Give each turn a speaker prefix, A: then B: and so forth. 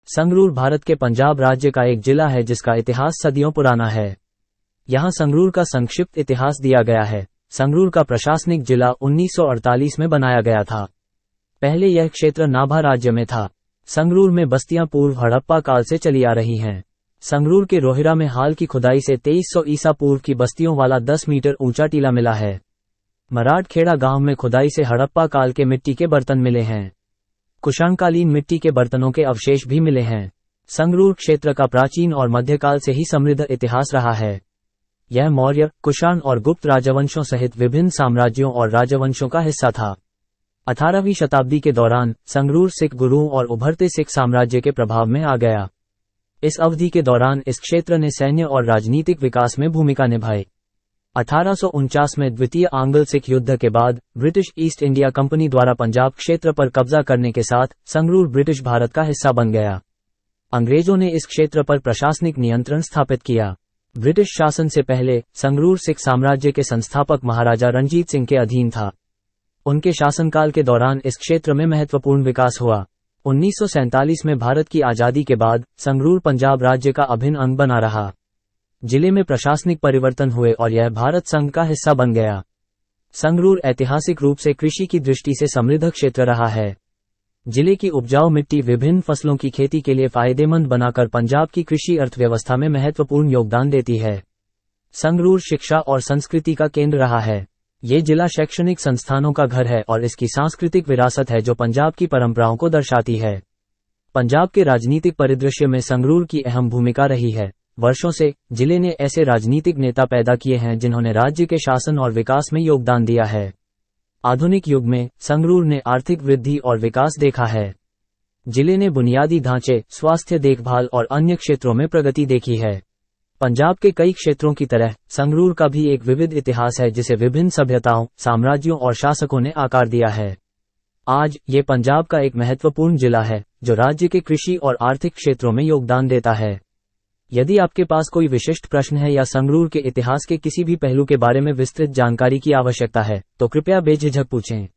A: संगरूर भारत के पंजाब राज्य का एक जिला है जिसका इतिहास सदियों पुराना है। यहाँ संगरूर का संक्षिप्त इतिहास दिया गया है। संगरूर का प्रशासनिक जिला 1948 में बनाया गया था। पहले यह क्षेत्र नाभा राज्य में था। संगरूर में बस्तियां पूर्व हड़प्पा काल से चली आ रही हैं। संगरूर के रोहिरा में हाल की खुदाई से 2300 ईसा पूर्व की बस्तियों वाला 10 मीटर ऊंचा टीला मिला है। मराठखेड़ा गांव में खुदाई से हड़प्पा काल के मिट्टी के बर्तन मिले हैं। कुषाणकालीन मिट्टी के बर्तनों के अवशेष भी मिले हैं। संगरूर क्षेत्र का प्राचीन और मध्यकाल से ही समृद्ध इतिहास रहा है। यह मौर्य, कुषाण और गुप्त राजवंशों सहित विभिन्न साम्राज्यों और राजवंशों का हिस्सा था। 18वीं शताब्दी के दौरान संगरूर सिख गुरुओं और उभरते सिख साम्राज्य के प्रभाव में आ गया। इस अवधि के दौरान इस क्षेत्र ने सैन्य और राजनीतिक विकास में भूमिका निभाई। 1849 में द्वितीय आंग्ल सिख युद्ध के बाद ब्रिटिश ईस्ट इंडिया कंपनी द्वारा पंजाब क्षेत्र पर कब्जा करने के साथ संगरूर ब्रिटिश भारत का हिस्सा बन गया। अंग्रेजों ने इस क्षेत्र पर प्रशासनिक नियंत्रण स्थापित किया। ब्रिटिश शासन से पहले संगरूर सिख साम्राज्य के संस्थापक महाराजा रणजीत सिंह के अधीन था। उनके शासनकाल के दौरान इस क्षेत्र में महत्वपूर्ण विकास हुआ। 1947 में भारत की आजादी के बाद संगरूर पंजाब राज्य का अभिन्न अंग बना रहा। जिले में प्रशासनिक परिवर्तन हुए और यह भारत संघ का हिस्सा बन गया। संगरूर ऐतिहासिक रूप से कृषि की दृष्टि से समृद्ध क्षेत्र रहा है। जिले की उपजाऊ मिट्टी विभिन्न फसलों की खेती के लिए फायदेमंद बनाकर पंजाब की कृषि अर्थव्यवस्था में महत्वपूर्ण योगदान देती है। संगरूर शिक्षा और संस्कृति का केंद्र रहा है। ये जिला शैक्षणिक संस्थानों का घर है और इसकी सांस्कृतिक विरासत है जो पंजाब की परंपराओं को दर्शाती है। पंजाब के राजनीतिक परिदृश्य में संगरूर की अहम भूमिका रही है। वर्षों से जिले ने ऐसे राजनीतिक नेता पैदा किए हैं जिन्होंने राज्य के शासन और विकास में योगदान दिया है। आधुनिक युग में संगरूर ने आर्थिक वृद्धि और विकास देखा है। जिले ने बुनियादी ढांचे, स्वास्थ्य देखभाल और अन्य क्षेत्रों में प्रगति देखी है। पंजाब के कई क्षेत्रों की तरह संगरूर का भी एक विविध इतिहास है जिसे विभिन्न सभ्यताओं, साम्राज्यों और शासकों ने आकार दिया है। आज ये पंजाब का एक महत्वपूर्ण जिला है जो राज्य के कृषि और आर्थिक क्षेत्रों में योगदान देता है। यदि आपके पास कोई विशिष्ट प्रश्न है या संगरूर के इतिहास के किसी भी पहलू के बारे में विस्तृत जानकारी की आवश्यकता है तो कृपया बेझिझक पूछें।